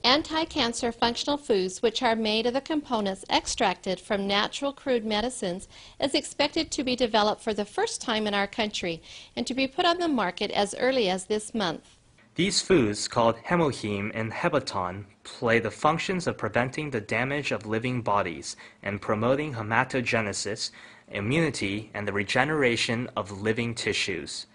Anti-cancer functional foods, which are made of the components extracted from natural crude medicines, is expected to be developed for the first time in our country and to be put on the market as early as this month. These foods, called HemoHIM and Hebaton, play the functions of preventing the damage of living bodies and promoting hematogenesis, immunity, and the regeneration of living tissues.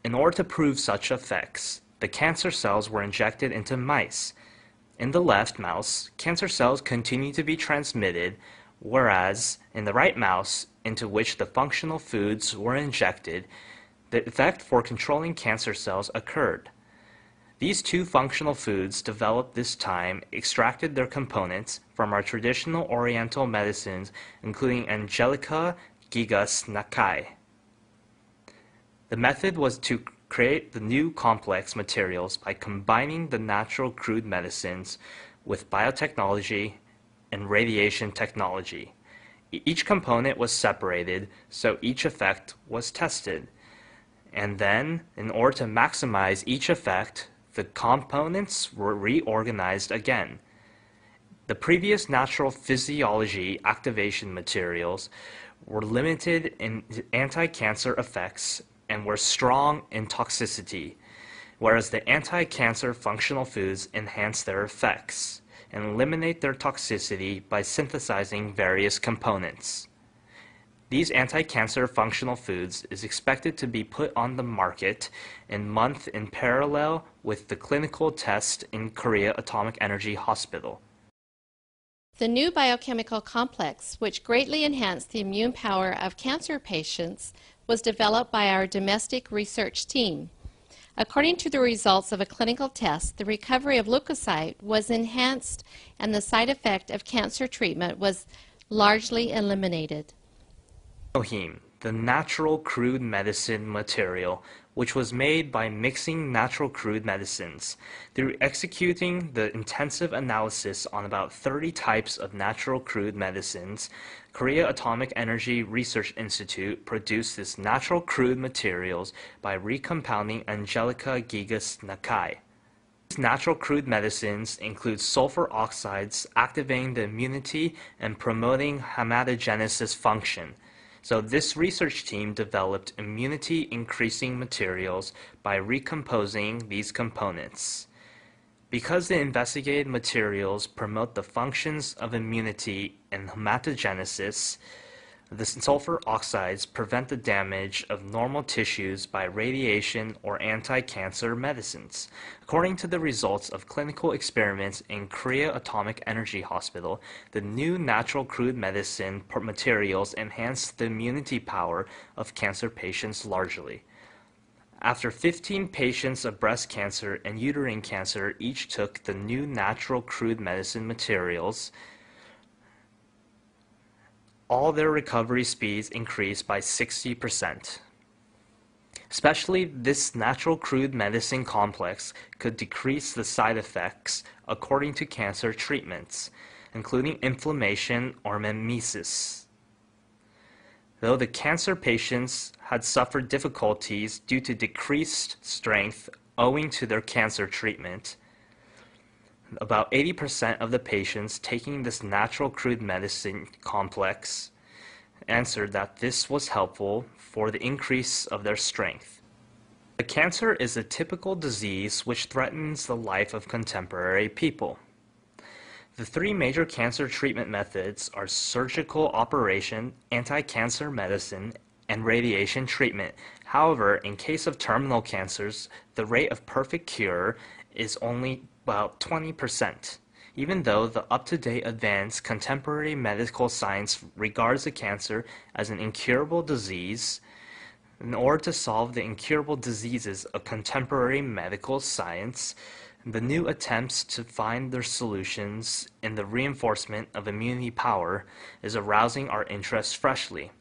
In order to prove such effects, the cancer cells were injected into mice. In the left mouse, cancer cells continue to be transmitted, whereas in the right mouse, into which the functional foods were injected, the effect for controlling cancer cells occurred. These two functional foods developed this time extracted their components from our traditional oriental medicines, including Angelica gigas Nakai. The method was to create the new complex materials by combining the natural crude medicines with biotechnology and radiation technology. Each component was separated, so each effect was tested. And then, in order to maximize each effect, the components were reorganized again. The previous natural physiology activation materials were limited in anti-cancer effects and were strong in toxicity, whereas the anti-cancer functional foods enhance their effects and eliminate their toxicity by synthesizing various components. These anti-cancer functional foods is expected to be put on the market in month in parallel with the clinical test in Korea Atomic Energy Hospital. The new biochemical complex, which greatly enhanced the immune power of cancer patients, was developed by our domestic research team. According to the results of a clinical test, the recovery of leukocyte was enhanced and the side effect of cancer treatment was largely eliminated. HemoHIM, the natural crude medicine material, which was made by mixing natural crude medicines. Through executing the intensive analysis on about 30 types of natural crude medicines, Korea Atomic Energy Research Institute produced this natural crude materials by recompounding Angelica gigas Nakai. These natural crude medicines include sulfur oxides activating the immunity and promoting hematogenesis function. So this research team developed immunity-increasing materials by recomposing these components. Because the investigated materials promote the functions of immunity and hematogenesis, the sulfur oxides prevent the damage of normal tissues by radiation or anti-cancer medicines. According to the results of clinical experiments in Korea Atomic Energy Hospital, the new natural crude medicine materials enhance the immunity power of cancer patients largely. After 15 patients of breast cancer and uterine cancer each took the new natural crude medicine materials, all their recovery speeds increased by 60%. Especially this natural crude medicine complex could decrease the side effects according to cancer treatments, including inflammation or mimesis. Though the cancer patients had suffered difficulties due to decreased strength owing to their cancer treatment, about 80% of the patients taking this natural crude medicine complex answered that this was helpful for the increase of their strength. The cancer is a typical disease which threatens the life of contemporary people. The three major cancer treatment methods are surgical operation, anti-cancer medicine, and radiation treatment. However, in case of terminal cancers, the rate of perfect cure is only about 20%. Even though the up-to-date advanced contemporary medical science regards the cancer as an incurable disease, in order to solve the incurable diseases of contemporary medical science, the new attempts to find their solutions in the reinforcement of immunity power is arousing our interest freshly.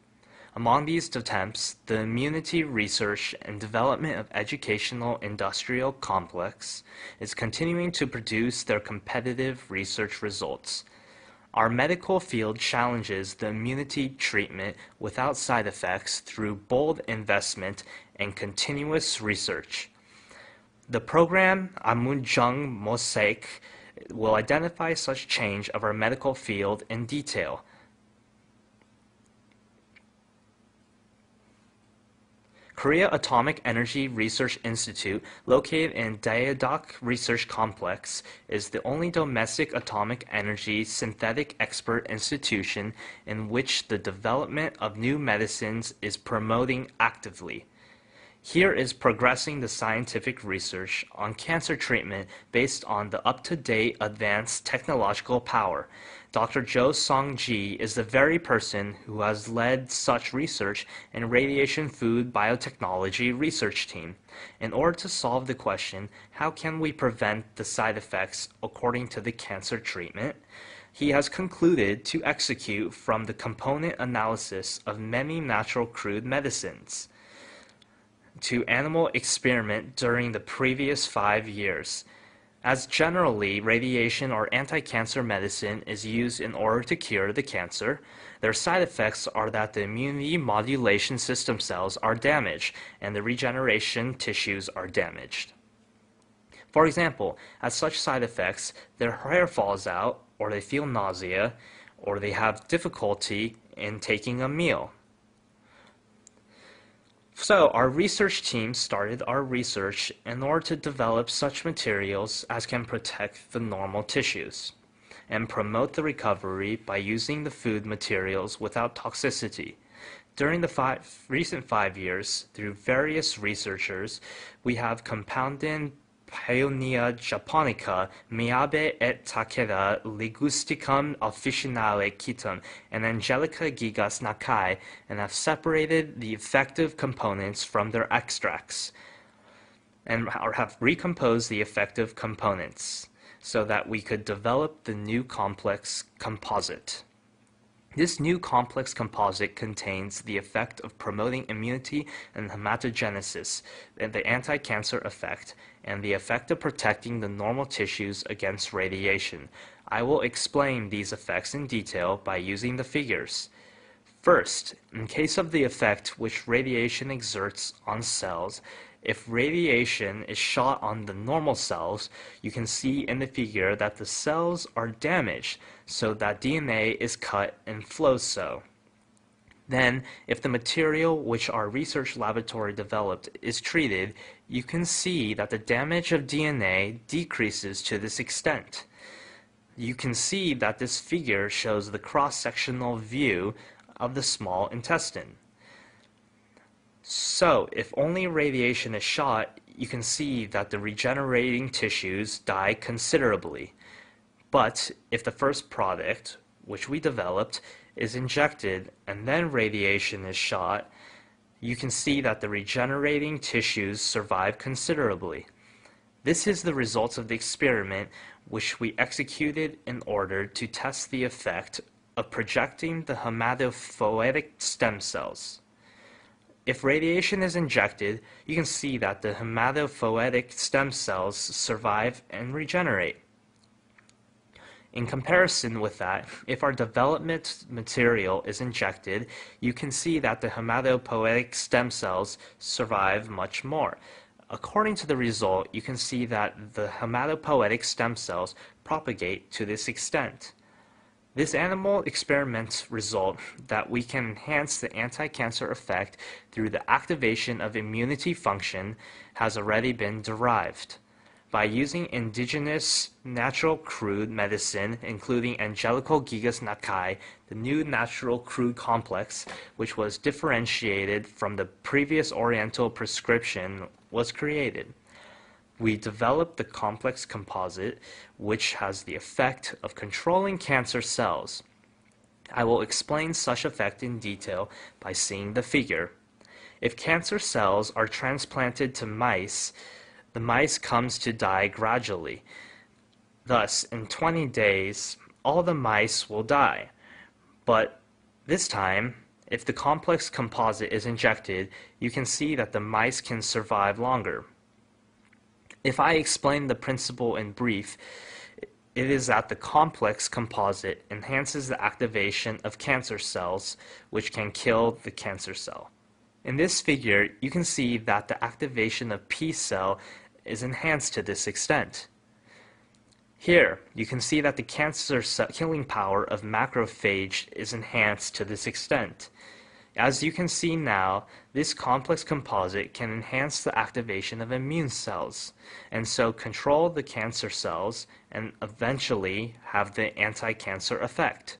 Among these attempts, the immunity research and development of educational industrial complex is continuing to produce their competitive research results. Our medical field challenges the immunity treatment without side effects through bold investment and continuous research. The program Amunjung Mosaic will identify such change of our medical field in detail. Korea Atomic Energy Research Institute, located in Daejeok Research Complex, is the only domestic atomic energy synthetic expert institution in which the development of new medicines is promoting actively. Here is progressing the scientific research on cancer treatment based on the up-to-date advanced technological power. Dr. Jo Song-ji is the very person who has led such research in Radiation Food Biotechnology Research Team. In order to solve the question, how can we prevent the side effects according to the cancer treatment? He has concluded to execute from the component analysis of many natural crude medicines to animal experiment during the previous 5 years. As generally, radiation or anti-cancer medicine is used in order to cure the cancer, their side effects are that the immunity modulation system cells are damaged and the regeneration tissues are damaged. For example, as such side effects, their hair falls out, or they feel nausea, or they have difficulty in taking a meal. So our research team started our research in order to develop such materials as can protect the normal tissues and promote the recovery by using the food materials without toxicity. During the recent 5 years, through various researchers, we have compounded Paeonia japonica, Miyabe et Takeda, Ligusticum officinale Kitum, and Angelica gigas Nakai, and have separated the effective components from their extracts, and have recomposed the effective components, so that we could develop the new complex composite. This new complex composite contains the effect of promoting immunity and hematogenesis, and the anti-cancer effect, and the effect of protecting the normal tissues against radiation. I will explain these effects in detail by using the figures. First, in case of the effect which radiation exerts on cells, if radiation is shot on the normal cells, you can see in the figure that the cells are damaged, so that DNA is cut and flows so. Then, if the material which our research laboratory developed is treated, you can see that the damage of DNA decreases to this extent. You can see that this figure shows the cross-sectional view of the small intestine. So, if only radiation is shot, you can see that the regenerating tissues die considerably. But if the first product, which we developed, is injected and then radiation is shot, you can see that the regenerating tissues survive considerably. This is the results of the experiment which we executed in order to test the effect of projecting the hematopoietic stem cells. If radiation is injected, you can see that the hematopoietic stem cells survive and regenerate. In comparison with that, if our development material is injected, you can see that the hematopoietic stem cells survive much more. According to the result, you can see that the hematopoietic stem cells propagate to this extent. This animal experiments result that we can enhance the anti-cancer effect through the activation of immunity function has already been derived. By using indigenous natural crude medicine, including Angelical gigas Nakai, the new natural crude complex, which was differentiated from the previous Oriental prescription, was created. We developed the complex composite, which has the effect of controlling cancer cells. I will explain such effect in detail by seeing the figure. If cancer cells are transplanted to mice, the mice comes to die gradually. Thus, in 20 days, all the mice will die. But this time, if the complex composite is injected, you can see that the mice can survive longer. If I explain the principle in brief, it is that the complex composite enhances the activation of cancer cells, which can kill the cancer cell. In this figure, you can see that the activation of P cell is enhanced to this extent. Here, you can see that the cancer killing power of macrophage is enhanced to this extent. As you can see now, this complex composite can enhance the activation of immune cells, and so control the cancer cells and eventually have the anti-cancer effect.